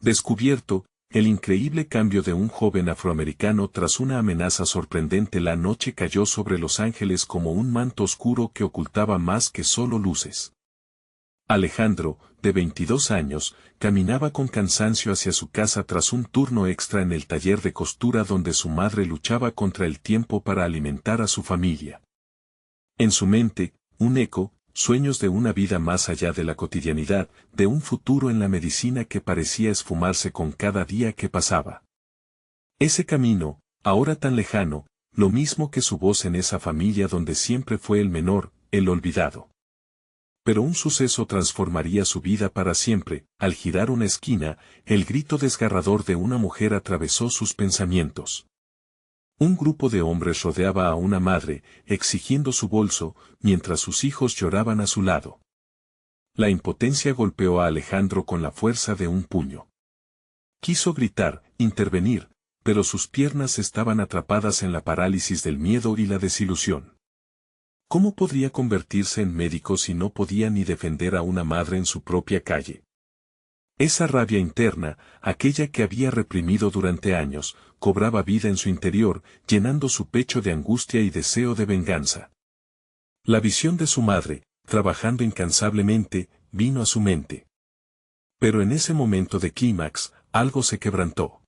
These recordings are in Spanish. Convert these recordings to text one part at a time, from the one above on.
Descubierto, el increíble cambio de un joven afroamericano tras una amenaza sorprendente. La noche cayó sobre Los Ángeles como un manto oscuro que ocultaba más que solo luces. Alejandro, de 22 años, caminaba con cansancio hacia su casa tras un turno extra en el taller de costura donde su madre luchaba contra el tiempo para alimentar a su familia. En su mente, un eco, sueños de una vida más allá de la cotidianidad, de un futuro en la medicina que parecía esfumarse con cada día que pasaba. Ese camino, ahora tan lejano, lo mismo que su voz en esa familia donde siempre fue el menor, el olvidado. Pero un suceso transformaría su vida para siempre. Al girar una esquina, el grito desgarrador de una mujer atravesó sus pensamientos. Un grupo de hombres rodeaba a una madre, exigiendo su bolso, mientras sus hijos lloraban a su lado. La impotencia golpeó a Alejandro con la fuerza de un puño. Quiso gritar, intervenir, pero sus piernas estaban atrapadas en la parálisis del miedo y la desilusión. ¿Cómo podría convertirse en médico si no podía ni defender a una madre en su propia calle? Esa rabia interna, aquella que había reprimido durante años, cobraba vida en su interior, llenando su pecho de angustia y deseo de venganza. La visión de su madre, trabajando incansablemente, vino a su mente. Pero en ese momento de clímax, algo se quebrantó.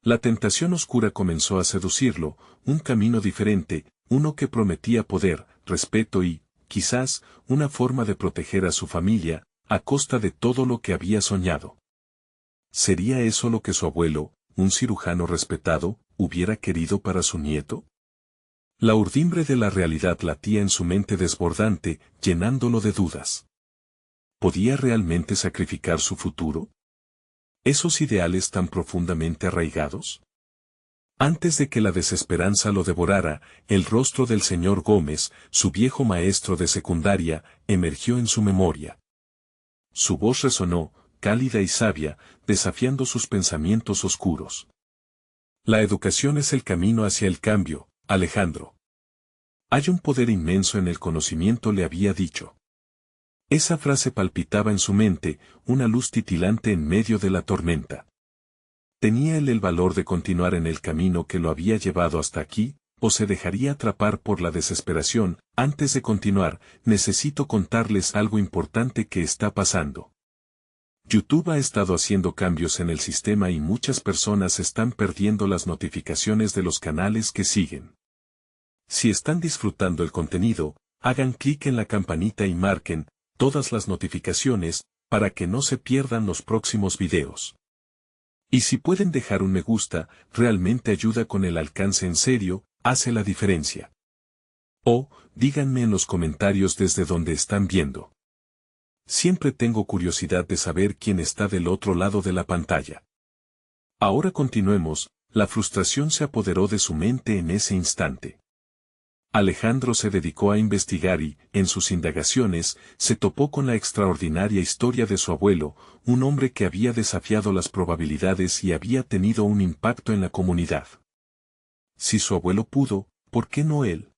La tentación oscura comenzó a seducirlo, un camino diferente, uno que prometía poder, respeto y, quizás, una forma de proteger a su familia, a costa de todo lo que había soñado. ¿Sería eso lo que su abuelo, un cirujano respetado, hubiera querido para su nieto? La urdimbre de la realidad latía en su mente desbordante, llenándolo de dudas. ¿Podía realmente sacrificar su futuro? ¿Esos ideales tan profundamente arraigados? Antes de que la desesperanza lo devorara, el rostro del señor Gómez, su viejo maestro de secundaria, emergió en su memoria. Su voz resonó, cálida y sabia, desafiando sus pensamientos oscuros. La educación es el camino hacia el cambio, Alejandro. Hay un poder inmenso en el conocimiento, le había dicho. Esa frase palpitaba en su mente, una luz titilante en medio de la tormenta. ¿Tenía él el valor de continuar en el camino que lo había llevado hasta aquí, o se dejaría atrapar por la desesperación? Antes de continuar, necesito contarles algo importante que está pasando. YouTube ha estado haciendo cambios en el sistema y muchas personas están perdiendo las notificaciones de los canales que siguen. Si están disfrutando el contenido, hagan clic en la campanita y marquen todas las notificaciones, para que no se pierdan los próximos videos. Y si pueden dejar un me gusta, realmente ayuda con el alcance, en serio, hace la diferencia. O, díganme en los comentarios desde donde están viendo. Siempre tengo curiosidad de saber quién está del otro lado de la pantalla. Ahora continuemos, la frustración se apoderó de su mente en ese instante. Alejandro se dedicó a investigar y, en sus indagaciones, se topó con la extraordinaria historia de su abuelo, un hombre que había desafiado las probabilidades y había tenido un impacto en la comunidad. Si su abuelo pudo, ¿por qué no él?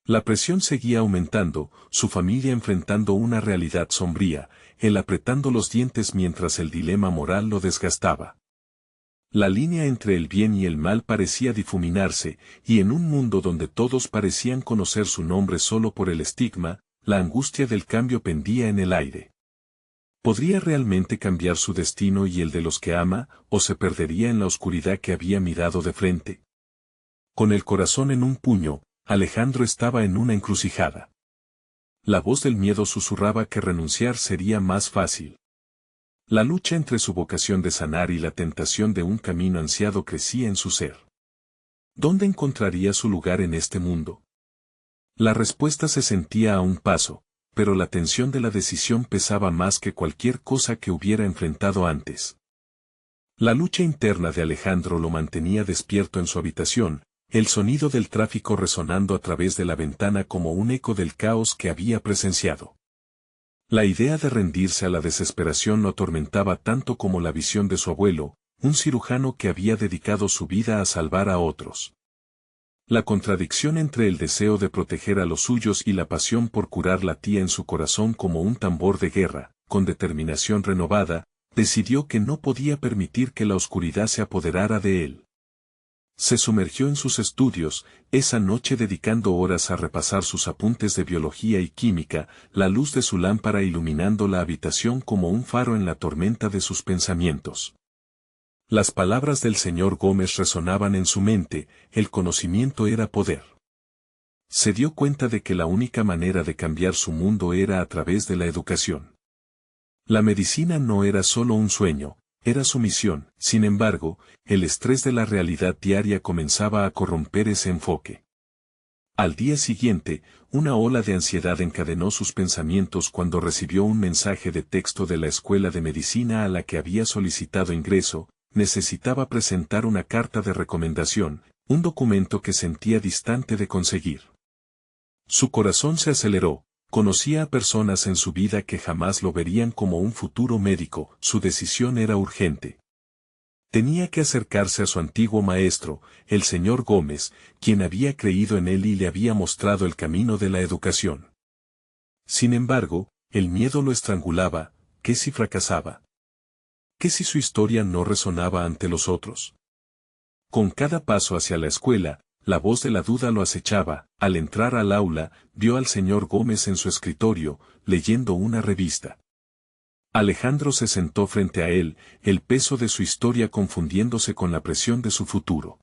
La presión seguía aumentando, su familia enfrentando una realidad sombría, él apretando los dientes mientras el dilema moral lo desgastaba. La línea entre el bien y el mal parecía difuminarse, y en un mundo donde todos parecían conocer su nombre solo por el estigma, la angustia del cambio pendía en el aire. ¿Podría realmente cambiar su destino y el de los que ama, o se perdería en la oscuridad que había mirado de frente? Con el corazón en un puño, Alejandro estaba en una encrucijada. La voz del miedo susurraba que renunciar sería más fácil. La lucha entre su vocación de sanar y la tentación de un camino ansiado crecía en su ser. ¿Dónde encontraría su lugar en este mundo? La respuesta se sentía a un paso, pero la tensión de la decisión pesaba más que cualquier cosa que hubiera enfrentado antes. La lucha interna de Alejandro lo mantenía despierto en su habitación, el sonido del tráfico resonando a través de la ventana como un eco del caos que había presenciado. La idea de rendirse a la desesperación lo atormentaba tanto como la visión de su abuelo, un cirujano que había dedicado su vida a salvar a otros. La contradicción entre el deseo de proteger a los suyos y la pasión por curar latía en su corazón como un tambor de guerra, con determinación renovada, decidió que no podía permitir que la oscuridad se apoderara de él. Se sumergió en sus estudios, esa noche dedicando horas a repasar sus apuntes de biología y química, la luz de su lámpara iluminando la habitación como un faro en la tormenta de sus pensamientos. Las palabras del señor Gómez resonaban en su mente, el conocimiento era poder. Se dio cuenta de que la única manera de cambiar su mundo era a través de la educación. La medicina no era solo un sueño, era su misión. Sin embargo, el estrés de la realidad diaria comenzaba a corromper ese enfoque. Al día siguiente, una ola de ansiedad encadenó sus pensamientos cuando recibió un mensaje de texto de la escuela de medicina a la que había solicitado ingreso. Necesitaba presentar una carta de recomendación, un documento que sentía distante de conseguir. Su corazón se aceleró. Conocía a personas en su vida que jamás lo verían como un futuro médico, su decisión era urgente. Tenía que acercarse a su antiguo maestro, el señor Gómez, quien había creído en él y le había mostrado el camino de la educación. Sin embargo, el miedo lo estrangulaba. ¿Qué si fracasaba? ¿Qué si su historia no resonaba ante los otros? Con cada paso hacia la escuela, la voz de la duda lo acechaba. Al entrar al aula, vio al señor Gómez en su escritorio, leyendo una revista. Alejandro se sentó frente a él, el peso de su historia confundiéndose con la presión de su futuro.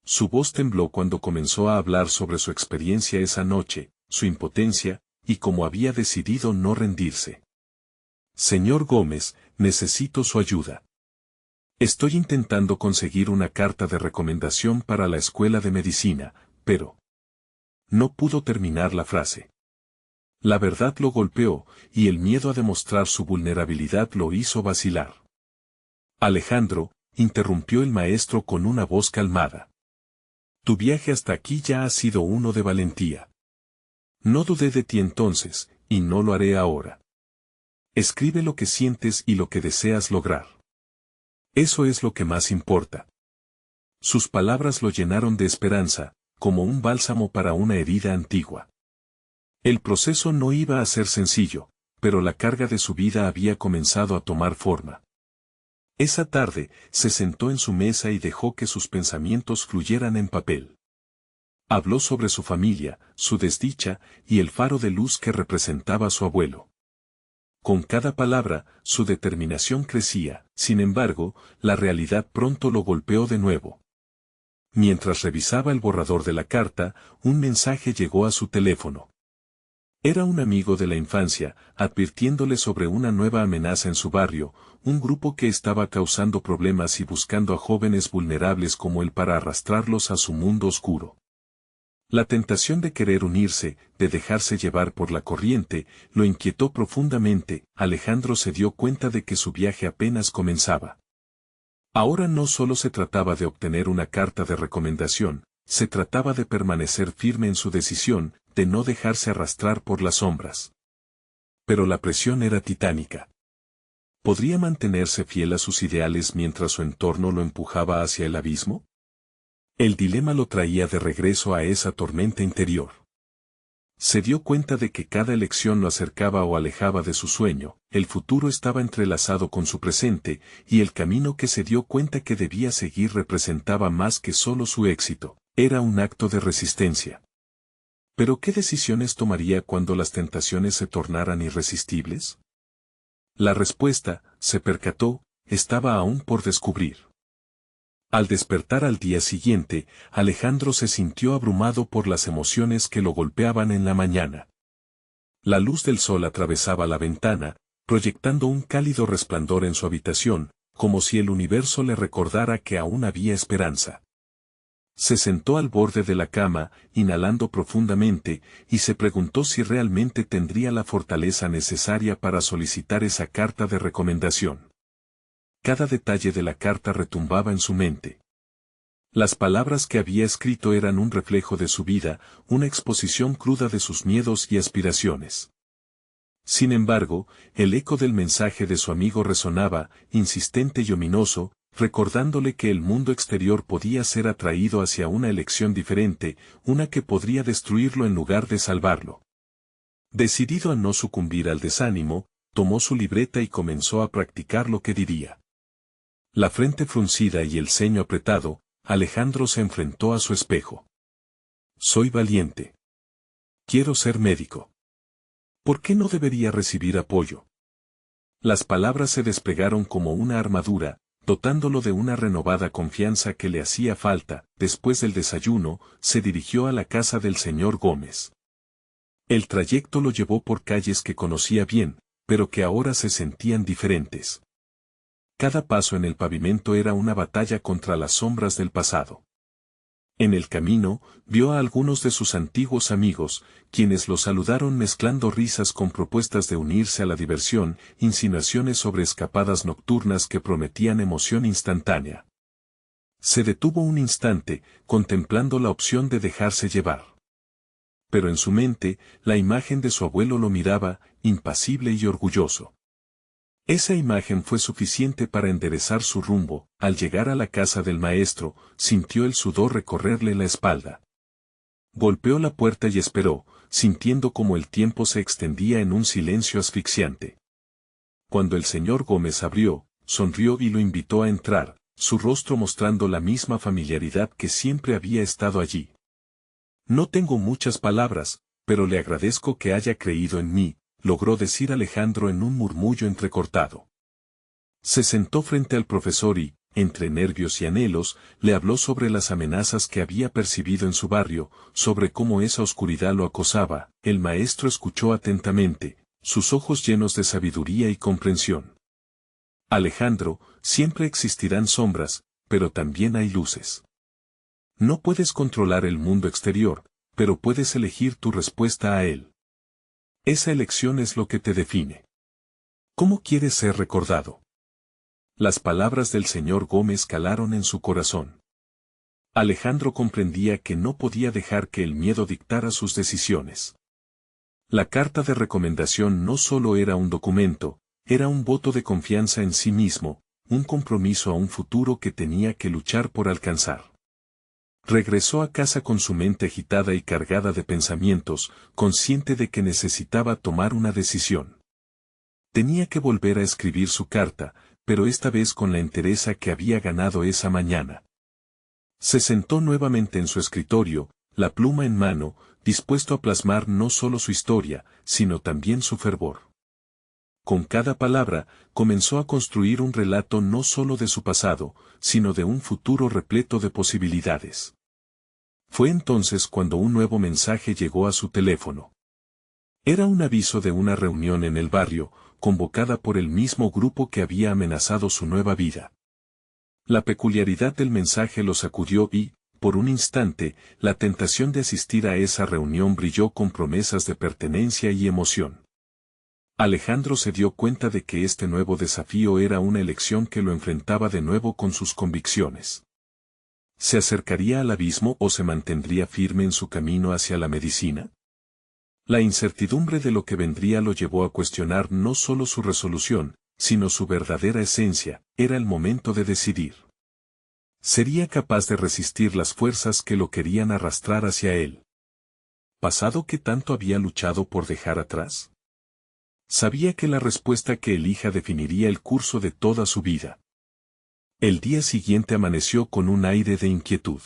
Su voz tembló cuando comenzó a hablar sobre su experiencia esa noche, su impotencia, y cómo había decidido no rendirse. Señor Gómez, necesito su ayuda. Estoy intentando conseguir una carta de recomendación para la escuela de medicina, pero... No pudo terminar la frase. La verdad lo golpeó, y el miedo a demostrar su vulnerabilidad lo hizo vacilar. Alejandro, interrumpió el maestro con una voz calmada. Tu viaje hasta aquí ya ha sido uno de valentía. No dudé de ti entonces, y no lo haré ahora. Escribe lo que sientes y lo que deseas lograr. Eso es lo que más importa. Sus palabras lo llenaron de esperanza, como un bálsamo para una herida antigua. El proceso no iba a ser sencillo, pero la carga de su vida había comenzado a tomar forma. Esa tarde, se sentó en su mesa y dejó que sus pensamientos fluyeran en papel. Habló sobre su familia, su desdicha, y el faro de luz que representaba su abuelo. Con cada palabra, su determinación crecía. Sin embargo, la realidad pronto lo golpeó de nuevo. Mientras revisaba el borrador de la carta, un mensaje llegó a su teléfono. Era un amigo de la infancia, advirtiéndole sobre una nueva amenaza en su barrio, un grupo que estaba causando problemas y buscando a jóvenes vulnerables como él para arrastrarlos a su mundo oscuro. La tentación de querer unirse, de dejarse llevar por la corriente, lo inquietó profundamente. Alejandro se dio cuenta de que su viaje apenas comenzaba. Ahora no solo se trataba de obtener una carta de recomendación, se trataba de permanecer firme en su decisión, de no dejarse arrastrar por las sombras. Pero la presión era titánica. ¿Podría mantenerse fiel a sus ideales mientras su entorno lo empujaba hacia el abismo? El dilema lo traía de regreso a esa tormenta interior. Se dio cuenta de que cada elección lo acercaba o alejaba de su sueño, el futuro estaba entrelazado con su presente, y el camino que se dio cuenta que debía seguir representaba más que solo su éxito, era un acto de resistencia. ¿Pero qué decisiones tomaría cuando las tentaciones se tornaran irresistibles? La respuesta, se percató, estaba aún por descubrir. Al despertar al día siguiente, Alejandro se sintió abrumado por las emociones que lo golpeaban en la mañana. La luz del sol atravesaba la ventana, proyectando un cálido resplandor en su habitación, como si el universo le recordara que aún había esperanza. Se sentó al borde de la cama, inhalando profundamente, y se preguntó si realmente tendría la fortaleza necesaria para solicitar esa carta de recomendación. Cada detalle de la carta retumbaba en su mente. Las palabras que había escrito eran un reflejo de su vida, una exposición cruda de sus miedos y aspiraciones. Sin embargo, el eco del mensaje de su amigo resonaba, insistente y ominoso, recordándole que el mundo exterior podía ser atraído hacia una elección diferente, una que podría destruirlo en lugar de salvarlo. Decidido a no sucumbir al desánimo, tomó su libreta y comenzó a practicar lo que diría. La frente fruncida y el ceño apretado, Alejandro se enfrentó a su espejo. Soy valiente. Quiero ser médico. ¿Por qué no debería recibir apoyo? Las palabras se desplegaron como una armadura, dotándolo de una renovada confianza que le hacía falta. Después del desayuno, se dirigió a la casa del señor Gómez. El trayecto lo llevó por calles que conocía bien, pero que ahora se sentían diferentes. Cada paso en el pavimento era una batalla contra las sombras del pasado. En el camino, vio a algunos de sus antiguos amigos, quienes lo saludaron mezclando risas con propuestas de unirse a la diversión, insinuaciones sobre escapadas nocturnas que prometían emoción instantánea. Se detuvo un instante, contemplando la opción de dejarse llevar. Pero en su mente, la imagen de su abuelo lo miraba, impasible y orgulloso. Esa imagen fue suficiente para enderezar su rumbo. Al llegar a la casa del maestro, sintió el sudor recorrerle la espalda. Golpeó la puerta y esperó, sintiendo como el tiempo se extendía en un silencio asfixiante. Cuando el señor Gómez abrió, sonrió y lo invitó a entrar, su rostro mostrando la misma familiaridad que siempre había estado allí. No tengo muchas palabras, pero le agradezco que haya creído en mí, logró decir Alejandro en un murmullo entrecortado. Se sentó frente al profesor y, entre nervios y anhelos, le habló sobre las amenazas que había percibido en su barrio, sobre cómo esa oscuridad lo acosaba. El maestro escuchó atentamente, sus ojos llenos de sabiduría y comprensión. Alejandro, siempre existirán sombras, pero también hay luces. No puedes controlar el mundo exterior, pero puedes elegir tu respuesta a él. Esa elección es lo que te define. ¿Cómo quieres ser recordado? Las palabras del señor Gómez calaron en su corazón. Alejandro comprendía que no podía dejar que el miedo dictara sus decisiones. La carta de recomendación no solo era un documento, era un voto de confianza en sí mismo, un compromiso a un futuro que tenía que luchar por alcanzar. Regresó a casa con su mente agitada y cargada de pensamientos, consciente de que necesitaba tomar una decisión. Tenía que volver a escribir su carta, pero esta vez con la entereza que había ganado esa mañana. Se sentó nuevamente en su escritorio, la pluma en mano, dispuesto a plasmar no solo su historia, sino también su fervor. Con cada palabra, comenzó a construir un relato no solo de su pasado, sino de un futuro repleto de posibilidades. Fue entonces cuando un nuevo mensaje llegó a su teléfono. Era un aviso de una reunión en el barrio, convocada por el mismo grupo que había amenazado su nueva vida. La peculiaridad del mensaje lo sacudió y, por un instante, la tentación de asistir a esa reunión brilló con promesas de pertenencia y emoción. Alejandro se dio cuenta de que este nuevo desafío era una elección que lo enfrentaba de nuevo con sus convicciones. ¿Se acercaría al abismo o se mantendría firme en su camino hacia la medicina? La incertidumbre de lo que vendría lo llevó a cuestionar no solo su resolución, sino su verdadera esencia. Era el momento de decidir. ¿Sería capaz de resistir las fuerzas que lo querían arrastrar hacia él? ¿Pasado que tanto había luchado por dejar atrás? Sabía que la respuesta que elija definiría el curso de toda su vida. El día siguiente amaneció con un aire de inquietud.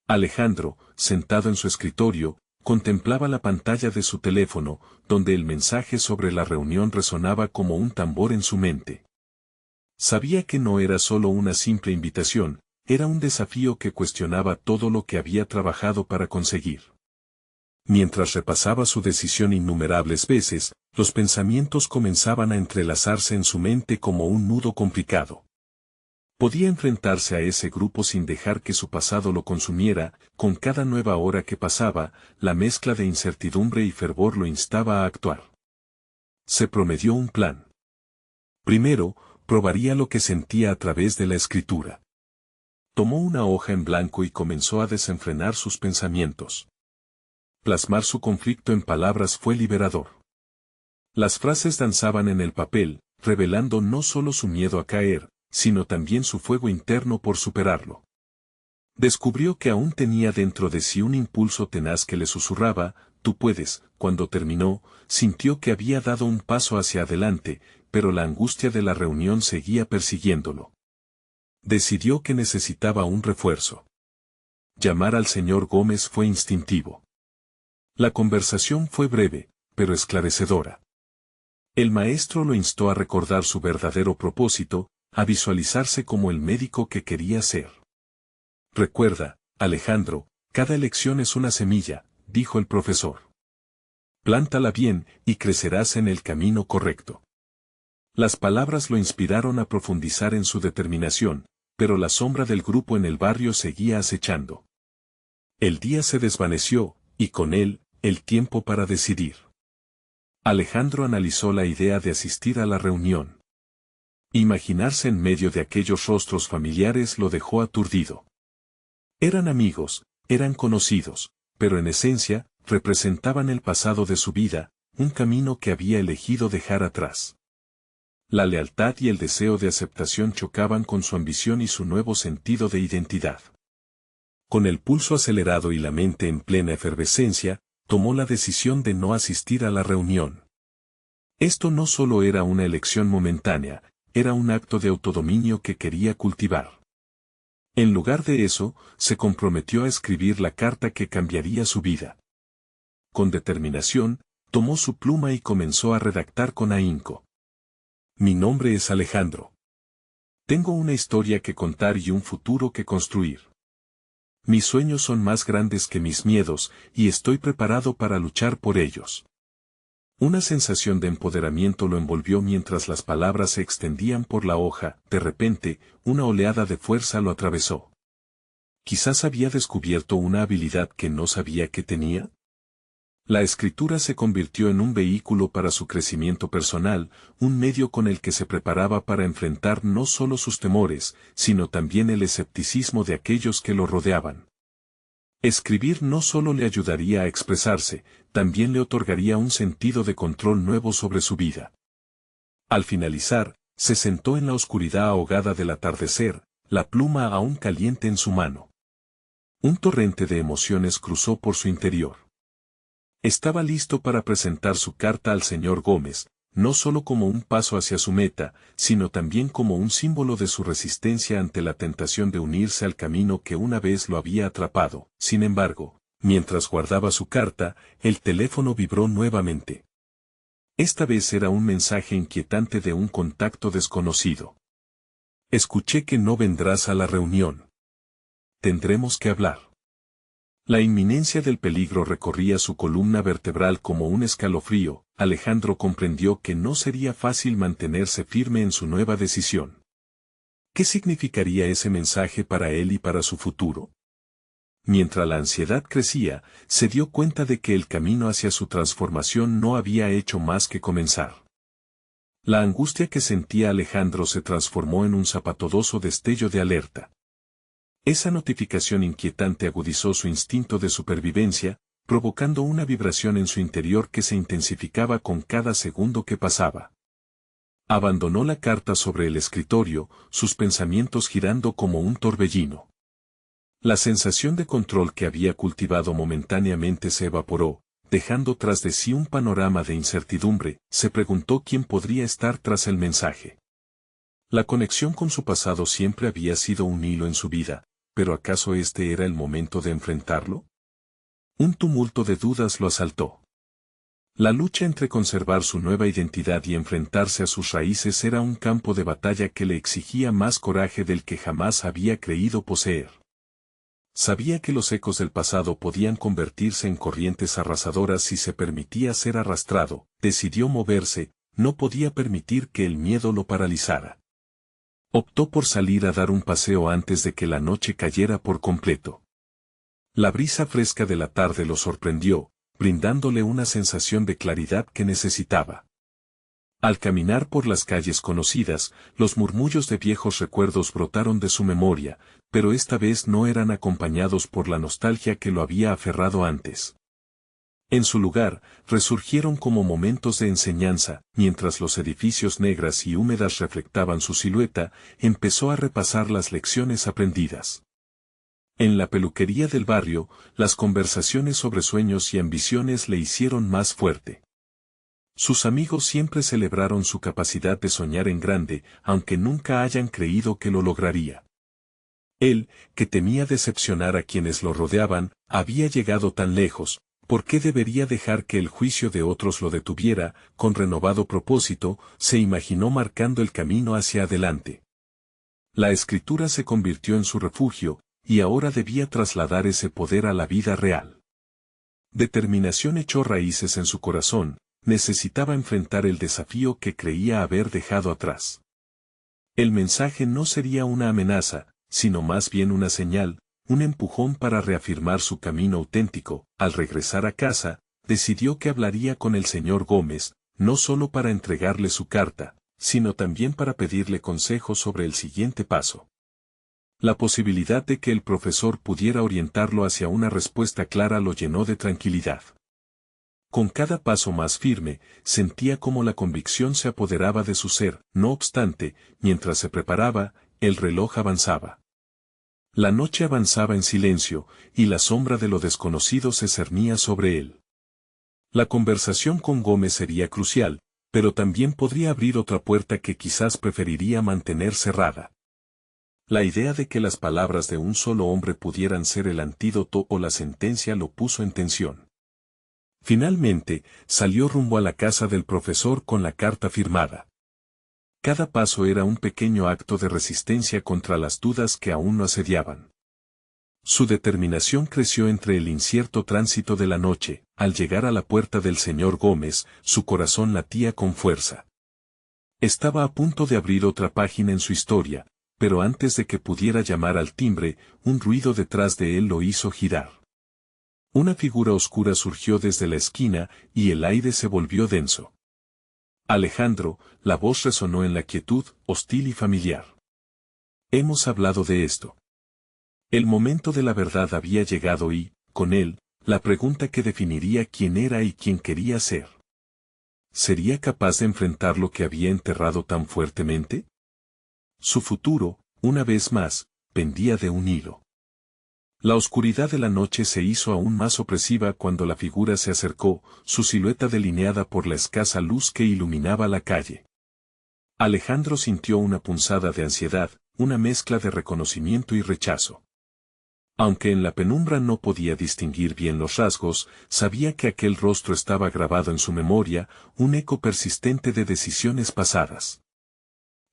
Alejandro, sentado en su escritorio, contemplaba la pantalla de su teléfono, donde el mensaje sobre la reunión resonaba como un tambor en su mente. Sabía que no era solo una simple invitación, era un desafío que cuestionaba todo lo que había trabajado para conseguir. Mientras repasaba su decisión innumerables veces, los pensamientos comenzaban a entrelazarse en su mente como un nudo complicado. Podía enfrentarse a ese grupo sin dejar que su pasado lo consumiera. Con cada nueva hora que pasaba, la mezcla de incertidumbre y fervor lo instaba a actuar. Se prometió un plan. Primero, probaría lo que sentía a través de la escritura. Tomó una hoja en blanco y comenzó a desenfrenar sus pensamientos. Plasmar su conflicto en palabras fue liberador. Las frases danzaban en el papel, revelando no solo su miedo a caer, sino también su fuego interno por superarlo. Descubrió que aún tenía dentro de sí un impulso tenaz que le susurraba, tú puedes. Cuando terminó, sintió que había dado un paso hacia adelante, pero la angustia de la reunión seguía persiguiéndolo. Decidió que necesitaba un refuerzo. Llamar al señor Gómez fue instintivo. La conversación fue breve, pero esclarecedora. El maestro lo instó a recordar su verdadero propósito, a visualizarse como el médico que quería ser. Recuerda, Alejandro, cada elección es una semilla, dijo el profesor. Plántala bien y crecerás en el camino correcto. Las palabras lo inspiraron a profundizar en su determinación, pero la sombra del grupo en el barrio seguía acechando. El día se desvaneció, y con él, el tiempo para decidir. Alejandro analizó la idea de asistir a la reunión. Imaginarse en medio de aquellos rostros familiares lo dejó aturdido. Eran amigos, eran conocidos, pero en esencia, representaban el pasado de su vida, un camino que había elegido dejar atrás. La lealtad y el deseo de aceptación chocaban con su ambición y su nuevo sentido de identidad. Con el pulso acelerado y la mente en plena efervescencia, tomó la decisión de no asistir a la reunión. Esto no solo era una elección momentánea, era un acto de autodominio que quería cultivar. En lugar de eso, se comprometió a escribir la carta que cambiaría su vida. Con determinación, tomó su pluma y comenzó a redactar con ahínco. Mi nombre es Alejandro. Tengo una historia que contar y un futuro que construir. Mis sueños son más grandes que mis miedos, y estoy preparado para luchar por ellos. Una sensación de empoderamiento lo envolvió mientras las palabras se extendían por la hoja. De repente, una oleada de fuerza lo atravesó. Quizás había descubierto una habilidad que no sabía que tenía. La escritura se convirtió en un vehículo para su crecimiento personal, un medio con el que se preparaba para enfrentar no solo sus temores, sino también el escepticismo de aquellos que lo rodeaban. Escribir no solo le ayudaría a expresarse, también le otorgaría un sentido de control nuevo sobre su vida. Al finalizar, se sentó en la oscuridad ahogada del atardecer, la pluma aún caliente en su mano. Un torrente de emociones cruzó por su interior. Estaba listo para presentar su carta al señor Gómez, no solo como un paso hacia su meta, sino también como un símbolo de su resistencia ante la tentación de unirse al camino que una vez lo había atrapado. Sin embargo, mientras guardaba su carta, el teléfono vibró nuevamente. Esta vez era un mensaje inquietante de un contacto desconocido. Escuché que no vendrás a la reunión. Tendremos que hablar. La inminencia del peligro recorría su columna vertebral como un escalofrío. Alejandro comprendió que no sería fácil mantenerse firme en su nueva decisión. ¿Qué significaría ese mensaje para él y para su futuro? Mientras la ansiedad crecía, se dio cuenta de que el camino hacia su transformación no había hecho más que comenzar. La angustia que sentía Alejandro se transformó en un zapatodoso destello de alerta. Esa notificación inquietante agudizó su instinto de supervivencia, provocando una vibración en su interior que se intensificaba con cada segundo que pasaba. Abandonó la carta sobre el escritorio, sus pensamientos girando como un torbellino. La sensación de control que había cultivado momentáneamente se evaporó, dejando tras de sí un panorama de incertidumbre. Se preguntó quién podría estar tras el mensaje. La conexión con su pasado siempre había sido un hilo en su vida, ¿pero acaso este era el momento de enfrentarlo? Un tumulto de dudas lo asaltó. La lucha entre conservar su nueva identidad y enfrentarse a sus raíces era un campo de batalla que le exigía más coraje del que jamás había creído poseer. Sabía que los ecos del pasado podían convertirse en corrientes arrasadoras si se permitía ser arrastrado. Decidió moverse, no podía permitir que el miedo lo paralizara. Optó por salir a dar un paseo antes de que la noche cayera por completo. La brisa fresca de la tarde lo sorprendió, brindándole una sensación de claridad que necesitaba. Al caminar por las calles conocidas, los murmullos de viejos recuerdos brotaron de su memoria, pero esta vez no eran acompañados por la nostalgia que lo había aferrado antes. En su lugar, resurgieron como momentos de enseñanza. Mientras los edificios negras y húmedas reflectaban su silueta, empezó a repasar las lecciones aprendidas. En la peluquería del barrio, las conversaciones sobre sueños y ambiciones le hicieron más fuerte. Sus amigos siempre celebraron su capacidad de soñar en grande, aunque nunca hayan creído que lo lograría. Él, que temía decepcionar a quienes lo rodeaban, había llegado tan lejos. ¿Por qué debería dejar que el juicio de otros lo detuviera? Con renovado propósito, se imaginó marcando el camino hacia adelante. La escritura se convirtió en su refugio, y ahora debía trasladar ese poder a la vida real. Determinación echó raíces en su corazón, necesitaba enfrentar el desafío que creía haber dejado atrás. El mensaje no sería una amenaza, sino más bien una señal, un empujón para reafirmar su camino auténtico. Al regresar a casa, decidió que hablaría con el señor Gómez, no solo para entregarle su carta, sino también para pedirle consejo sobre el siguiente paso. La posibilidad de que el profesor pudiera orientarlo hacia una respuesta clara lo llenó de tranquilidad. Con cada paso más firme, sentía como la convicción se apoderaba de su ser. No obstante, mientras se preparaba, el reloj avanzaba. La noche avanzaba en silencio, y la sombra de lo desconocido se cernía sobre él. La conversación con Gómez sería crucial, pero también podría abrir otra puerta que quizás preferiría mantener cerrada. La idea de que las palabras de un solo hombre pudieran ser el antídoto o la sentencia lo puso en tensión. Finalmente, salió rumbo a la casa del profesor con la carta firmada. Cada paso era un pequeño acto de resistencia contra las dudas que aún lo asediaban. Su determinación creció entre el incierto tránsito de la noche. Al llegar a la puerta del señor Gómez, su corazón latía con fuerza. Estaba a punto de abrir otra página en su historia, pero antes de que pudiera llamar al timbre, un ruido detrás de él lo hizo girar. Una figura oscura surgió desde la esquina, y el aire se volvió denso. Alejandro, la voz resonó en la quietud, hostil y familiar. Hemos hablado de esto. El momento de la verdad había llegado y, con él, la pregunta que definiría quién era y quién quería ser. ¿Sería capaz de enfrentar lo que había enterrado tan fuertemente? Su futuro, una vez más, pendía de un hilo. La oscuridad de la noche se hizo aún más opresiva cuando la figura se acercó, su silueta delineada por la escasa luz que iluminaba la calle. Alejandro sintió una punzada de ansiedad, una mezcla de reconocimiento y rechazo. Aunque en la penumbra no podía distinguir bien los rasgos, sabía que aquel rostro estaba grabado en su memoria, un eco persistente de decisiones pasadas.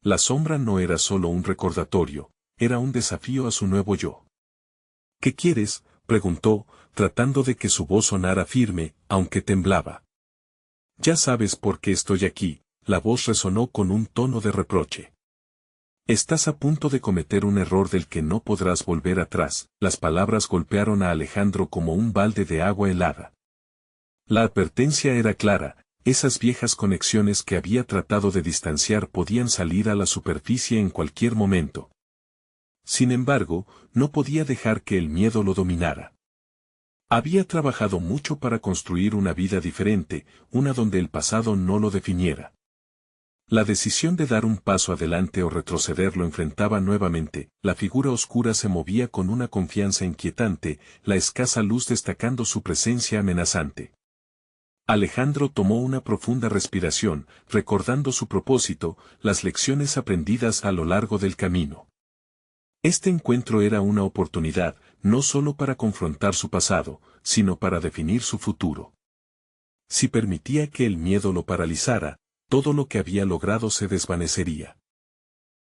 La sombra no era solo un recordatorio, era un desafío a su nuevo yo. ¿Qué quieres?, preguntó, tratando de que su voz sonara firme, aunque temblaba. Ya sabes por qué estoy aquí, la voz resonó con un tono de reproche. Estás a punto de cometer un error del que no podrás volver atrás. Las palabras golpearon a Alejandro como un balde de agua helada. La advertencia era clara, esas viejas conexiones que había tratado de distanciar podían salir a la superficie en cualquier momento. Sin embargo, no podía dejar que el miedo lo dominara. Había trabajado mucho para construir una vida diferente, una donde el pasado no lo definiera. La decisión de dar un paso adelante o retroceder lo enfrentaba nuevamente. La figura oscura se movía con una confianza inquietante, la escasa luz destacando su presencia amenazante. Alejandro tomó una profunda respiración, recordando su propósito, las lecciones aprendidas a lo largo del camino. Este encuentro era una oportunidad, no solo para confrontar su pasado, sino para definir su futuro. Si permitía que el miedo lo paralizara, todo lo que había logrado se desvanecería.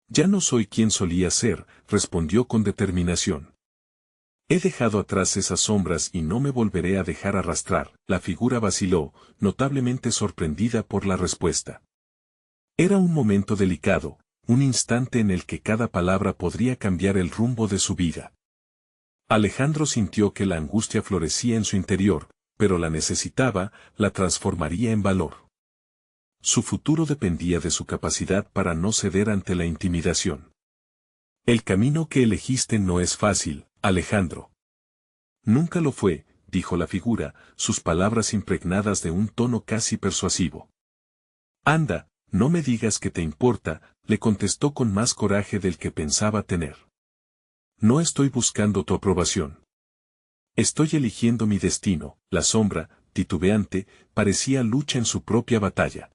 Ya no soy quien solía ser, respondió con determinación. He dejado atrás esas sombras y no me volveré a dejar arrastrar. La figura vaciló, notablemente sorprendida por la respuesta. Era un momento delicado, un instante en el que cada palabra podría cambiar el rumbo de su vida. Alejandro sintió que la angustia florecía en su interior, pero la necesitaba, la transformaría en valor. Su futuro dependía de su capacidad para no ceder ante la intimidación. El camino que elegiste no es fácil, Alejandro. Nunca lo fue, dijo la figura, sus palabras impregnadas de un tono casi persuasivo. Anda, no me digas que te importa, le contestó con más coraje del que pensaba tener. No estoy buscando tu aprobación. Estoy eligiendo mi destino. La sombra, titubeante, parecía lucha en su propia batalla.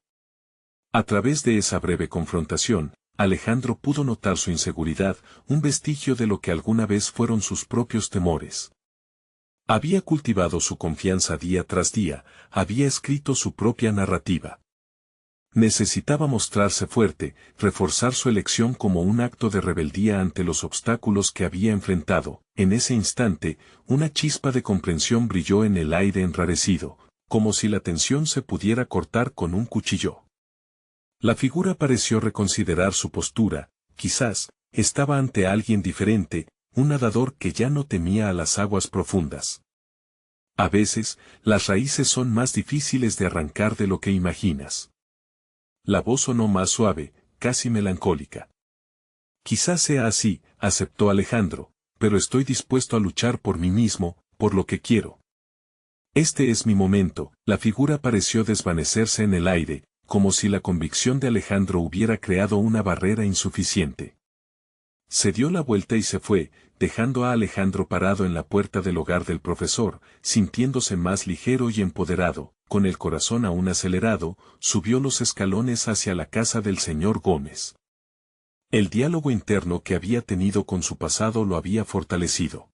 A través de esa breve confrontación, Alejandro pudo notar su inseguridad, un vestigio de lo que alguna vez fueron sus propios temores. Había cultivado su confianza día tras día, había escrito su propia narrativa. Necesitaba mostrarse fuerte, reforzar su elección como un acto de rebeldía ante los obstáculos que había enfrentado. En ese instante, una chispa de comprensión brilló en el aire enrarecido, como si la tensión se pudiera cortar con un cuchillo. La figura pareció reconsiderar su postura, quizás, estaba ante alguien diferente, un nadador que ya no temía a las aguas profundas. A veces, las raíces son más difíciles de arrancar de lo que imaginas. La voz sonó más suave, casi melancólica. Quizás sea así, aceptó Alejandro, pero estoy dispuesto a luchar por mí mismo, por lo que quiero. Este es mi momento. La figura pareció desvanecerse en el aire, como si la convicción de Alejandro hubiera creado una barrera insuficiente. Se dio la vuelta y se fue, dejando a Alejandro parado en la puerta del hogar del profesor, sintiéndose más ligero y empoderado. Con el corazón aún acelerado, subió los escalones hacia la casa del señor Gómez. El diálogo interno que había tenido con su pasado lo había fortalecido.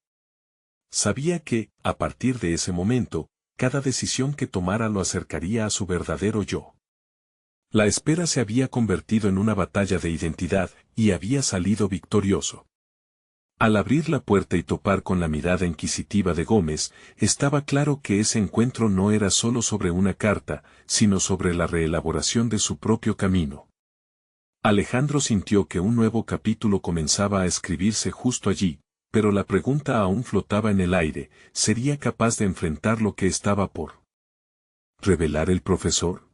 Sabía que, a partir de ese momento, cada decisión que tomara lo acercaría a su verdadero yo. La espera se había convertido en una batalla de identidad, y había salido victorioso. Al abrir la puerta y topar con la mirada inquisitiva de Gómez, estaba claro que ese encuentro no era solo sobre una carta, sino sobre la reelaboración de su propio camino. Alejandro sintió que un nuevo capítulo comenzaba a escribirse justo allí, pero la pregunta aún flotaba en el aire: ¿sería capaz de enfrentar lo que estaba por revelar el profesor?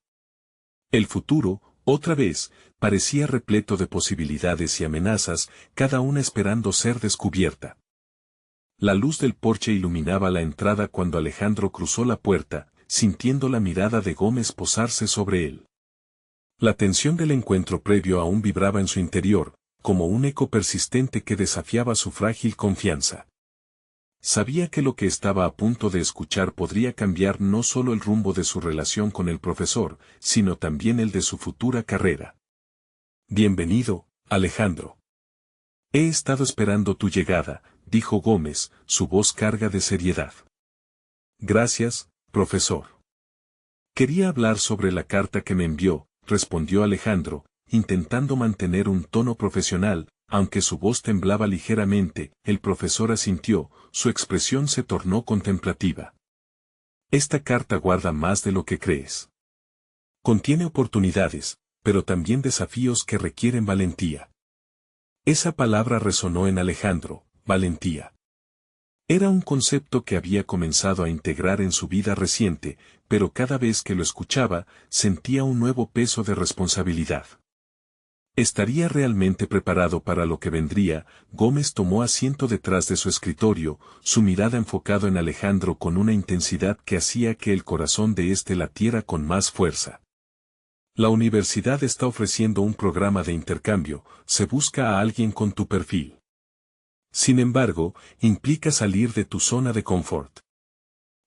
El futuro, otra vez, parecía repleto de posibilidades y amenazas, cada una esperando ser descubierta. La luz del porche iluminaba la entrada cuando Alejandro cruzó la puerta, sintiendo la mirada de Gómez posarse sobre él. La tensión del encuentro previo aún vibraba en su interior, como un eco persistente que desafiaba su frágil confianza. Sabía que lo que estaba a punto de escuchar podría cambiar no solo el rumbo de su relación con el profesor, sino también el de su futura carrera. Bienvenido, Alejandro. He estado esperando tu llegada, dijo Gómez, su voz carga de seriedad. Gracias, profesor. Quería hablar sobre la carta que me envió, respondió Alejandro, intentando mantener un tono profesional, aunque su voz temblaba ligeramente. El profesor asintió, su expresión se tornó contemplativa. Esta carta guarda más de lo que crees. Contiene oportunidades, pero también desafíos que requieren valentía. Esa palabra resonó en Alejandro: valentía. Era un concepto que había comenzado a integrar en su vida reciente, pero cada vez que lo escuchaba, sentía un nuevo peso de responsabilidad. ¿Estaría realmente preparado para lo que vendría? Gómez tomó asiento detrás de su escritorio, su mirada enfocado en Alejandro con una intensidad que hacía que el corazón de éste latiera con más fuerza. La universidad está ofreciendo un programa de intercambio, se busca a alguien con tu perfil. Sin embargo, implica salir de tu zona de confort.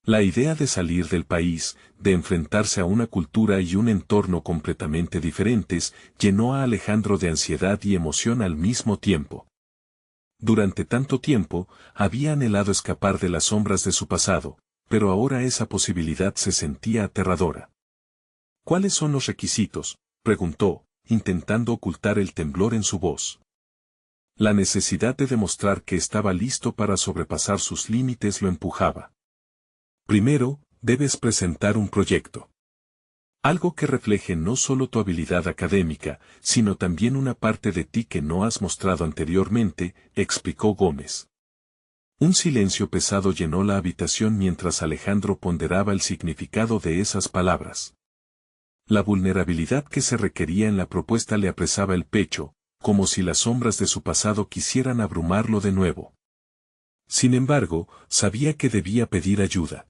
La idea de salir del país, de enfrentarse a una cultura y un entorno completamente diferentes, llenó a Alejandro de ansiedad y emoción al mismo tiempo. Durante tanto tiempo, había anhelado escapar de las sombras de su pasado, pero ahora esa posibilidad se sentía aterradora. ¿Cuáles son los requisitos?, preguntó, intentando ocultar el temblor en su voz. La necesidad de demostrar que estaba listo para sobrepasar sus límites lo empujaba. Primero, debes presentar un proyecto. Algo que refleje no solo tu habilidad académica, sino también una parte de ti que no has mostrado anteriormente, explicó Gómez. Un silencio pesado llenó la habitación mientras Alejandro ponderaba el significado de esas palabras. La vulnerabilidad que se requería en la propuesta le apresaba el pecho, como si las sombras de su pasado quisieran abrumarlo de nuevo. Sin embargo, sabía que debía pedir ayuda.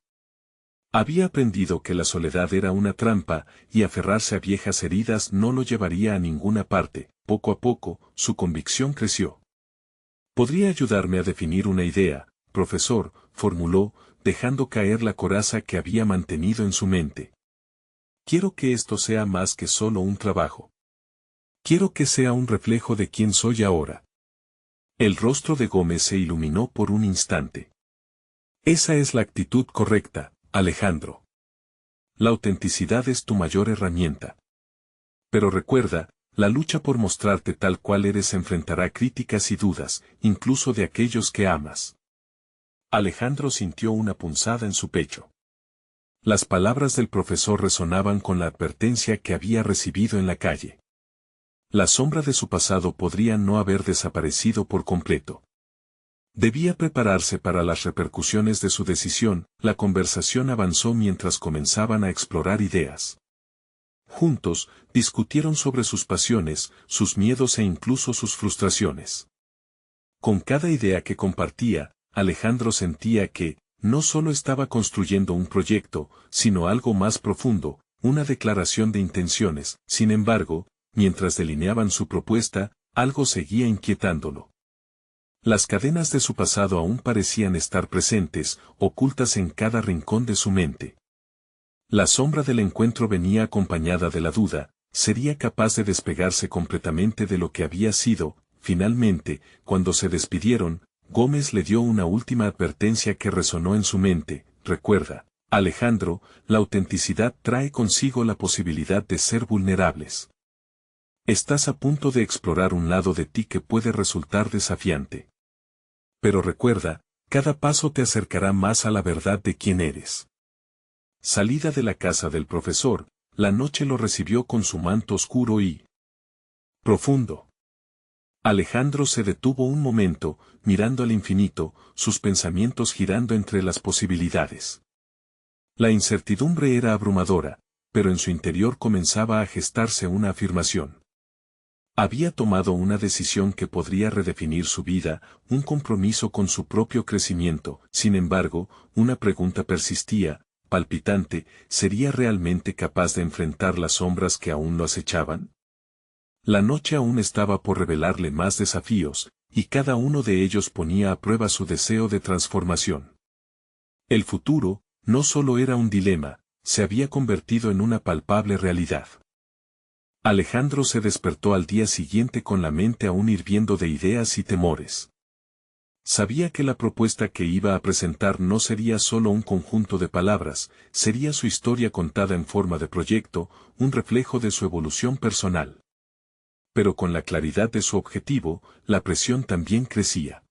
Había aprendido que la soledad era una trampa, y aferrarse a viejas heridas no lo llevaría a ninguna parte. Poco a poco, su convicción creció. Podría ayudarme a definir una idea, profesor, formuló, dejando caer la coraza que había mantenido en su mente. Quiero que esto sea más que solo un trabajo. Quiero que sea un reflejo de quién soy ahora. El rostro de Gómez se iluminó por un instante. Esa es la actitud correcta, Alejandro. La autenticidad es tu mayor herramienta. Pero recuerda, la lucha por mostrarte tal cual eres enfrentará críticas y dudas, incluso de aquellos que amas. Alejandro sintió una punzada en su pecho. Las palabras del profesor resonaban con la advertencia que había recibido en la calle. La sombra de su pasado podría no haber desaparecido por completo. Debía prepararse para las repercusiones de su decisión. La conversación avanzó mientras comenzaban a explorar ideas. Juntos, discutieron sobre sus pasiones, sus miedos e incluso sus frustraciones. Con cada idea que compartía, Alejandro sentía que, no solo estaba construyendo un proyecto, sino algo más profundo, una declaración de intenciones. Sin embargo, mientras delineaban su propuesta, algo seguía inquietándolo. Las cadenas de su pasado aún parecían estar presentes, ocultas en cada rincón de su mente. La sombra del encuentro venía acompañada de la duda, ¿sería capaz de despegarse completamente de lo que había sido? Finalmente, cuando se despidieron, Gómez le dio una última advertencia que resonó en su mente. Recuerda, Alejandro, la autenticidad trae consigo la posibilidad de ser vulnerables. Estás a punto de explorar un lado de ti que puede resultar desafiante. Pero recuerda, cada paso te acercará más a la verdad de quién eres. Salida de la casa del profesor, la noche lo recibió con su manto oscuro y profundo. Alejandro se detuvo un momento, mirando al infinito, sus pensamientos girando entre las posibilidades. La incertidumbre era abrumadora, pero en su interior comenzaba a gestarse una afirmación. Había tomado una decisión que podría redefinir su vida, un compromiso con su propio crecimiento. Sin embargo, una pregunta persistía, palpitante: ¿sería realmente capaz de enfrentar las sombras que aún lo acechaban? La noche aún estaba por revelarle más desafíos, y cada uno de ellos ponía a prueba su deseo de transformación. El futuro, no solo era un dilema, se había convertido en una palpable realidad. Alejandro se despertó al día siguiente con la mente aún hirviendo de ideas y temores. Sabía que la propuesta que iba a presentar no sería solo un conjunto de palabras, sería su historia contada en forma de proyecto, un reflejo de su evolución personal. Pero con la claridad de su objetivo, la presión también crecía.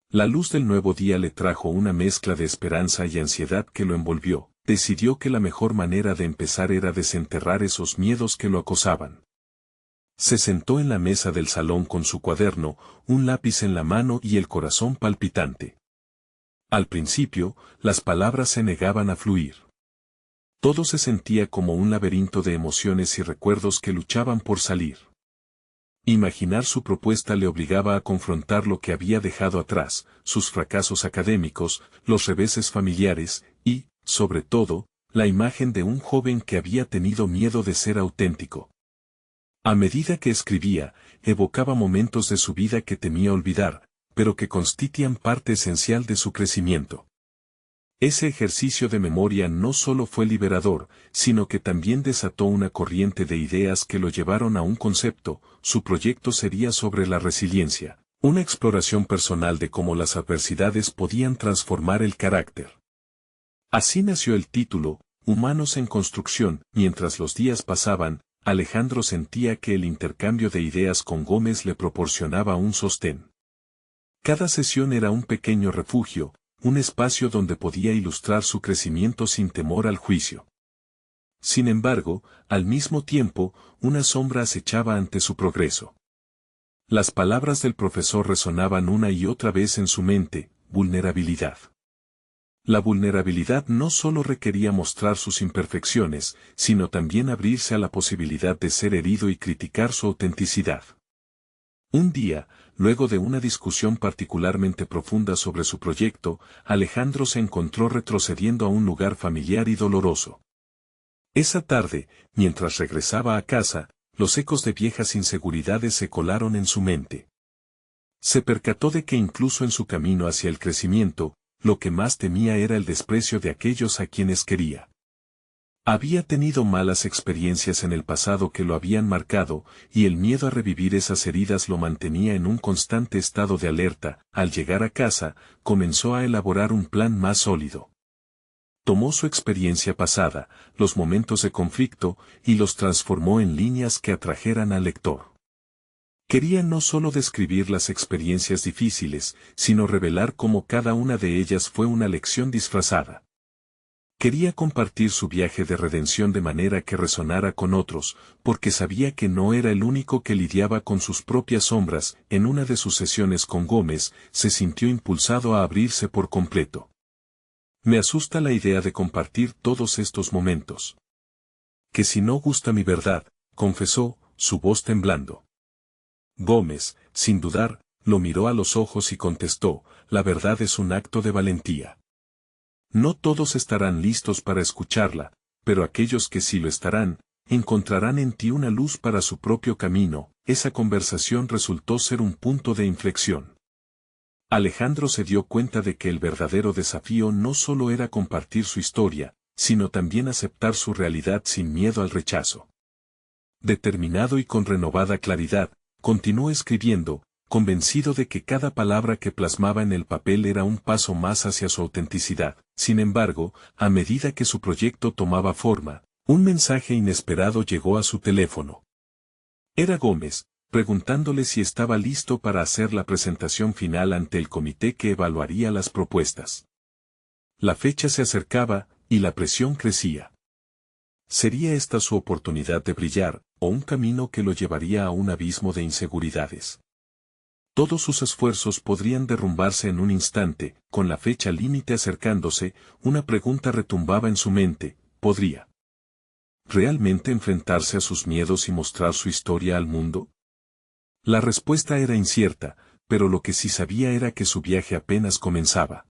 La luz del nuevo día le trajo una mezcla de esperanza y ansiedad que lo envolvió. Decidió que la mejor manera de empezar era desenterrar esos miedos que lo acosaban. Se sentó en la mesa del salón con su cuaderno, un lápiz en la mano y el corazón palpitante. Al principio, las palabras se negaban a fluir. Todo se sentía como un laberinto de emociones y recuerdos que luchaban por salir. Imaginar su propuesta le obligaba a confrontar lo que había dejado atrás, sus fracasos académicos, los reveses familiares, y, sobre todo, la imagen de un joven que había tenido miedo de ser auténtico. A medida que escribía, evocaba momentos de su vida que temía olvidar, pero que constituían parte esencial de su crecimiento. Ese ejercicio de memoria no solo fue liberador, sino que también desató una corriente de ideas que lo llevaron a un concepto. Su proyecto sería sobre la resiliencia, una exploración personal de cómo las adversidades podían transformar el carácter. Así nació el título, Humanos en Construcción. Mientras los días pasaban, Alejandro sentía que el intercambio de ideas con Gómez le proporcionaba un sostén. Cada sesión era un pequeño refugio, un espacio donde podía ilustrar su crecimiento sin temor al juicio. Sin embargo, al mismo tiempo, una sombra acechaba ante su progreso. Las palabras del profesor resonaban una y otra vez en su mente: vulnerabilidad. La vulnerabilidad no solo requería mostrar sus imperfecciones, sino también abrirse a la posibilidad de ser herido y criticar su autenticidad. Un día, luego de una discusión particularmente profunda sobre su proyecto, Alejandro se encontró retrocediendo a un lugar familiar y doloroso. Esa tarde, mientras regresaba a casa, los ecos de viejas inseguridades se colaron en su mente. Se percató de que incluso en su camino hacia el crecimiento, lo que más temía era el desprecio de aquellos a quienes quería. Había tenido malas experiencias en el pasado que lo habían marcado, y el miedo a revivir esas heridas lo mantenía en un constante estado de alerta. Al llegar a casa, comenzó a elaborar un plan más sólido. Tomó su experiencia pasada, los momentos de conflicto, y los transformó en líneas que atrajeran al lector. Quería no solo describir las experiencias difíciles, sino revelar cómo cada una de ellas fue una lección disfrazada. Quería compartir su viaje de redención de manera que resonara con otros, porque sabía que no era el único que lidiaba con sus propias sombras. En una de sus sesiones con Gómez, se sintió impulsado a abrirse por completo. Me asusta la idea de compartir todos estos momentos. Que si no gusta mi verdad, confesó, su voz temblando. Gómez, sin dudar, lo miró a los ojos y contestó, la verdad es un acto de valentía. No todos estarán listos para escucharla, pero aquellos que sí lo estarán, encontrarán en ti una luz para su propio camino. Esa conversación resultó ser un punto de inflexión. Alejandro se dio cuenta de que el verdadero desafío no solo era compartir su historia, sino también aceptar su realidad sin miedo al rechazo. Determinado y con renovada claridad, continuó escribiendo, convencido de que cada palabra que plasmaba en el papel era un paso más hacia su autenticidad. Sin embargo, a medida que su proyecto tomaba forma, un mensaje inesperado llegó a su teléfono. Era Gómez, preguntándole si estaba listo para hacer la presentación final ante el comité que evaluaría las propuestas. La fecha se acercaba, y la presión crecía. ¿Sería esta su oportunidad de brillar, o un camino que lo llevaría a un abismo de inseguridades? Todos sus esfuerzos podrían derrumbarse en un instante. Con la fecha límite acercándose, una pregunta retumbaba en su mente: ¿podría realmente enfrentarse a sus miedos y mostrar su historia al mundo? La respuesta era incierta, pero lo que sí sabía era que su viaje apenas comenzaba.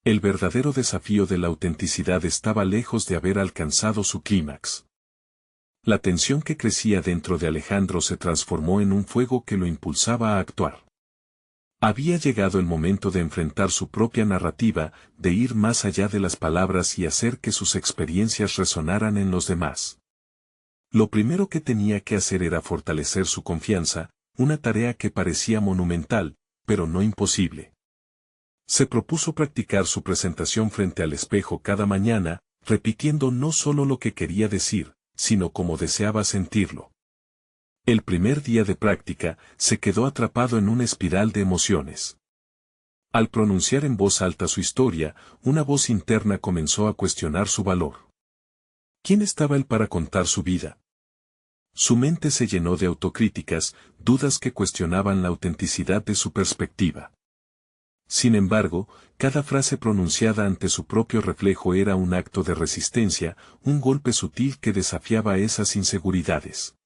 El verdadero desafío de la autenticidad estaba lejos de haber alcanzado su clímax. La tensión que crecía dentro de Alejandro se transformó en un fuego que lo impulsaba a actuar. Había llegado el momento de enfrentar su propia narrativa, de ir más allá de las palabras y hacer que sus experiencias resonaran en los demás. Lo primero que tenía que hacer era fortalecer su confianza, una tarea que parecía monumental, pero no imposible. Se propuso practicar su presentación frente al espejo cada mañana, repitiendo no solo lo que quería decir, sino cómo deseaba sentirlo. El primer día de práctica, se quedó atrapado en una espiral de emociones. Al pronunciar en voz alta su historia, una voz interna comenzó a cuestionar su valor. ¿Quién estaba él para contar su vida? Su mente se llenó de autocríticas, dudas que cuestionaban la autenticidad de su perspectiva. Sin embargo, cada frase pronunciada ante su propio reflejo era un acto de resistencia, un golpe sutil que desafiaba esas inseguridades.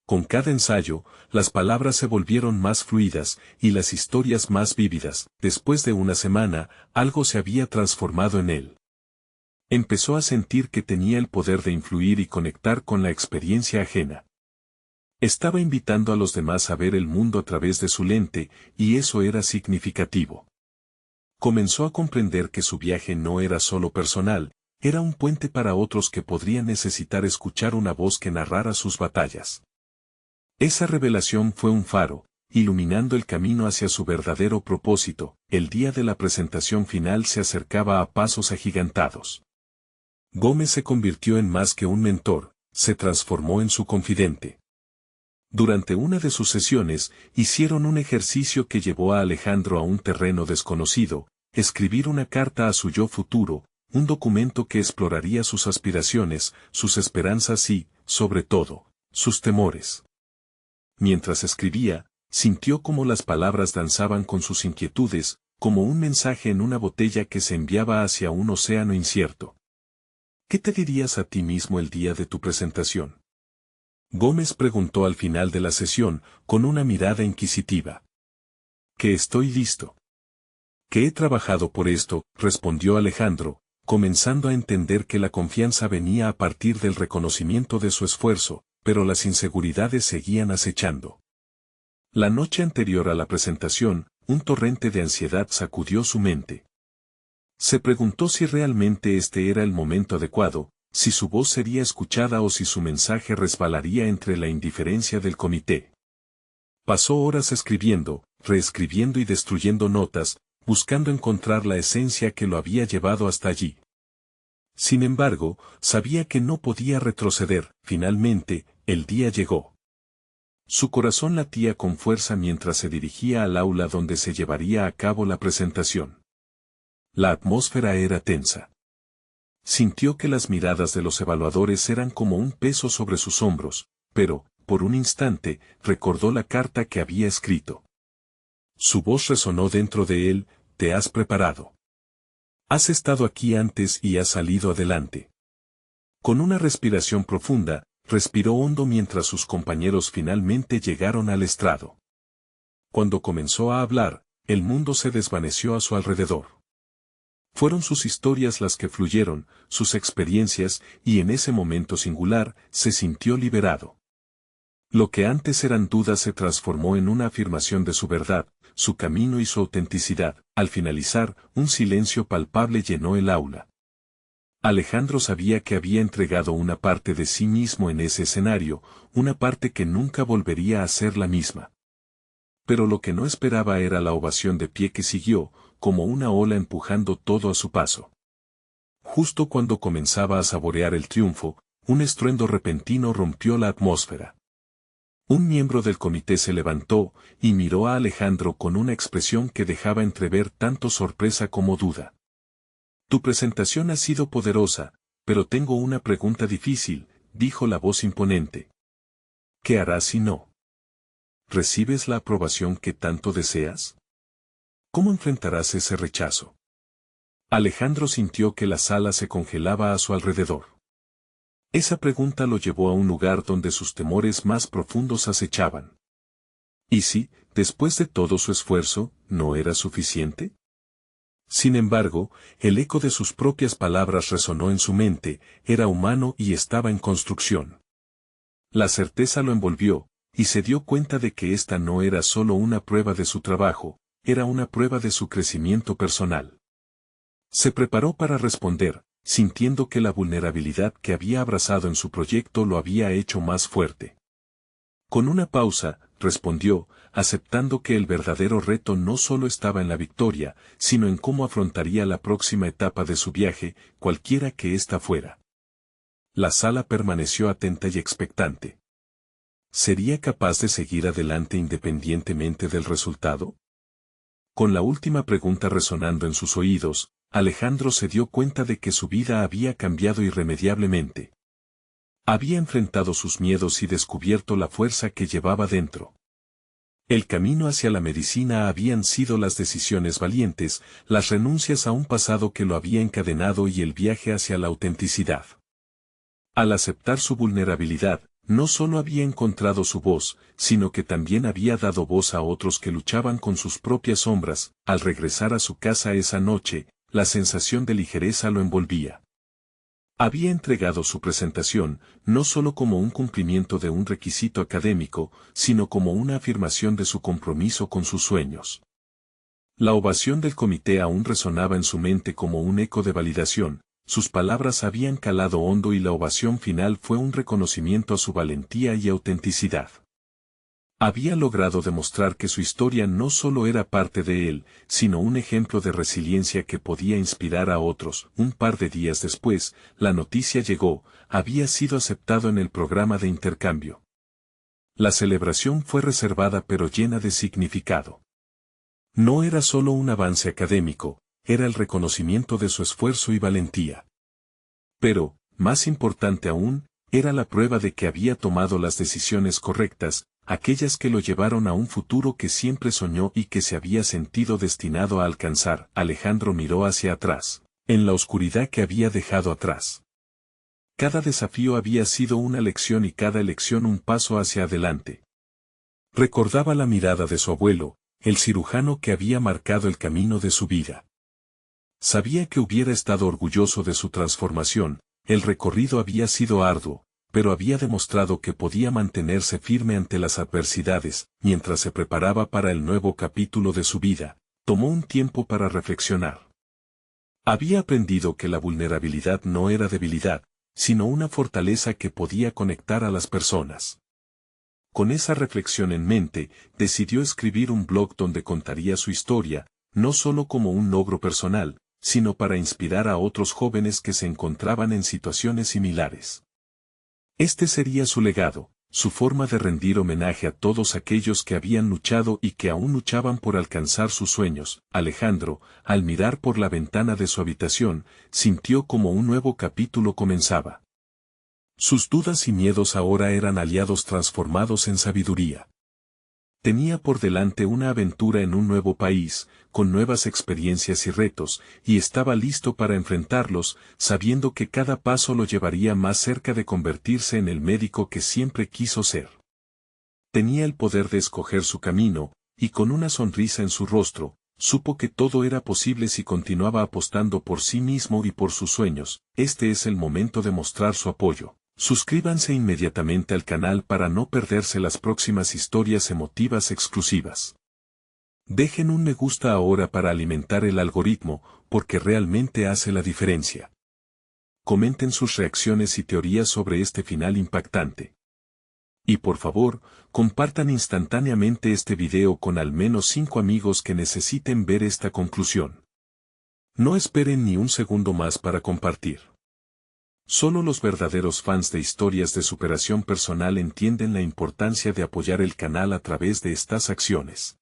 Con cada ensayo, las palabras se volvieron más fluidas, y las historias más vívidas. Después de una semana, algo se había transformado en él. Empezó a sentir que tenía el poder de influir y conectar con la experiencia ajena. Estaba invitando a los demás a ver el mundo a través de su lente, y eso era significativo. Comenzó a comprender que su viaje no era solo personal, era un puente para otros que podrían necesitar escuchar una voz que narrara sus batallas. Esa revelación fue un faro, iluminando el camino hacia su verdadero propósito. El día de la presentación final se acercaba a pasos agigantados. Gómez se convirtió en más que un mentor, se transformó en su confidente. Durante una de sus sesiones, hicieron un ejercicio que llevó a Alejandro a un terreno desconocido: escribir una carta a su yo futuro, un documento que exploraría sus aspiraciones, sus esperanzas y, sobre todo, sus temores. Mientras escribía, sintió cómo las palabras danzaban con sus inquietudes, como un mensaje en una botella que se enviaba hacia un océano incierto. ¿Qué te dirías a ti mismo el día de tu presentación? Gómez preguntó al final de la sesión, con una mirada inquisitiva. Que estoy listo. Que he trabajado por esto, respondió Alejandro, comenzando a entender que la confianza venía a partir del reconocimiento de su esfuerzo, pero las inseguridades seguían acechando. La noche anterior a la presentación, un torrente de ansiedad sacudió su mente. Se preguntó si realmente este era el momento adecuado, si su voz sería escuchada o si su mensaje resbalaría entre la indiferencia del comité. Pasó horas escribiendo, reescribiendo y destruyendo notas, buscando encontrar la esencia que lo había llevado hasta allí. Sin embargo, sabía que no podía retroceder. Finalmente, el día llegó. Su corazón latía con fuerza mientras se dirigía al aula donde se llevaría a cabo la presentación. La atmósfera era tensa. Sintió que las miradas de los evaluadores eran como un peso sobre sus hombros, pero, por un instante, recordó la carta que había escrito. Su voz resonó dentro de él: «Te has preparado. Has estado aquí antes y has salido adelante». Con una respiración profunda, respiró hondo mientras sus compañeros finalmente llegaron al estrado. Cuando comenzó a hablar, el mundo se desvaneció a su alrededor. Fueron sus historias las que fluyeron, sus experiencias, y en ese momento singular, se sintió liberado. Lo que antes eran dudas se transformó en una afirmación de su verdad, su camino y su autenticidad. Al finalizar, un silencio palpable llenó el aula. Alejandro sabía que había entregado una parte de sí mismo en ese escenario, una parte que nunca volvería a ser la misma. Pero lo que no esperaba era la ovación de pie que siguió, como una ola empujando todo a su paso. Justo cuando comenzaba a saborear el triunfo, un estruendo repentino rompió la atmósfera. Un miembro del comité se levantó y miró a Alejandro con una expresión que dejaba entrever tanto sorpresa como duda. «Tu presentación ha sido poderosa, pero tengo una pregunta difícil», dijo la voz imponente. «¿Qué harás si no recibes la aprobación que tanto deseas? ¿Cómo enfrentarás ese rechazo?» Alejandro sintió que la sala se congelaba a su alrededor. Esa pregunta lo llevó a un lugar donde sus temores más profundos acechaban. ¿Y si, después de todo su esfuerzo, no era suficiente? Sin embargo, el eco de sus propias palabras resonó en su mente: era humano y estaba en construcción. La certeza lo envolvió, y se dio cuenta de que esta no era solo una prueba de su trabajo, era una prueba de su crecimiento personal. Se preparó para responder, sintiendo que la vulnerabilidad que había abrazado en su proyecto lo había hecho más fuerte. Con una pausa, respondió, aceptando que el verdadero reto no solo estaba en la victoria, sino en cómo afrontaría la próxima etapa de su viaje, cualquiera que ésta fuera. La sala permaneció atenta y expectante. ¿Sería capaz de seguir adelante independientemente del resultado? Con la última pregunta resonando en sus oídos, Alejandro se dio cuenta de que su vida había cambiado irremediablemente. Había enfrentado sus miedos y descubierto la fuerza que llevaba dentro. El camino hacia la medicina habían sido las decisiones valientes, las renuncias a un pasado que lo había encadenado y el viaje hacia la autenticidad. Al aceptar su vulnerabilidad, no solo había encontrado su voz, sino que también había dado voz a otros que luchaban con sus propias sombras. Al regresar a su casa esa noche, la sensación de ligereza lo envolvía. Había entregado su presentación, no solo como un cumplimiento de un requisito académico, sino como una afirmación de su compromiso con sus sueños. La ovación del comité aún resonaba en su mente como un eco de validación, sus palabras habían calado hondo y la ovación final fue un reconocimiento a su valentía y autenticidad. Había logrado demostrar que su historia no solo era parte de él, sino un ejemplo de resiliencia que podía inspirar a otros. Un par de días después, la noticia llegó: había sido aceptado en el programa de intercambio. La celebración fue reservada pero llena de significado. No era solo un avance académico, era el reconocimiento de su esfuerzo y valentía. Pero, más importante aún, era la prueba de que había tomado las decisiones correctas, aquellas que lo llevaron a un futuro que siempre soñó y que se había sentido destinado a alcanzar. Alejandro miró hacia atrás, en la oscuridad que había dejado atrás. Cada desafío había sido una lección y cada elección un paso hacia adelante. Recordaba la mirada de su abuelo, el cirujano que había marcado el camino de su vida. Sabía que hubiera estado orgulloso de su transformación. El recorrido había sido arduo, pero había demostrado que podía mantenerse firme ante las adversidades. Mientras se preparaba para el nuevo capítulo de su vida, tomó un tiempo para reflexionar. Había aprendido que la vulnerabilidad no era debilidad, sino una fortaleza que podía conectar a las personas. Con esa reflexión en mente, decidió escribir un blog donde contaría su historia, no solo como un logro personal, sino para inspirar a otros jóvenes que se encontraban en situaciones similares. Este sería su legado, su forma de rendir homenaje a todos aquellos que habían luchado y que aún luchaban por alcanzar sus sueños. Alejandro, al mirar por la ventana de su habitación, sintió como un nuevo capítulo comenzaba. Sus dudas y miedos ahora eran aliados transformados en sabiduría. Tenía por delante una aventura en un nuevo país, con nuevas experiencias y retos, y estaba listo para enfrentarlos, sabiendo que cada paso lo llevaría más cerca de convertirse en el médico que siempre quiso ser. Tenía el poder de escoger su camino, y con una sonrisa en su rostro, supo que todo era posible si continuaba apostando por sí mismo y por sus sueños. Este es el momento de mostrar su apoyo. Suscríbanse inmediatamente al canal para no perderse las próximas historias emotivas exclusivas. Dejen un me gusta ahora para alimentar el algoritmo, porque realmente hace la diferencia. Comenten sus reacciones y teorías sobre este final impactante. Y por favor, compartan instantáneamente este video con al menos 5 amigos que necesiten ver esta conclusión. No esperen ni un segundo más para compartir. Solo los verdaderos fans de historias de superación personal entienden la importancia de apoyar el canal a través de estas acciones.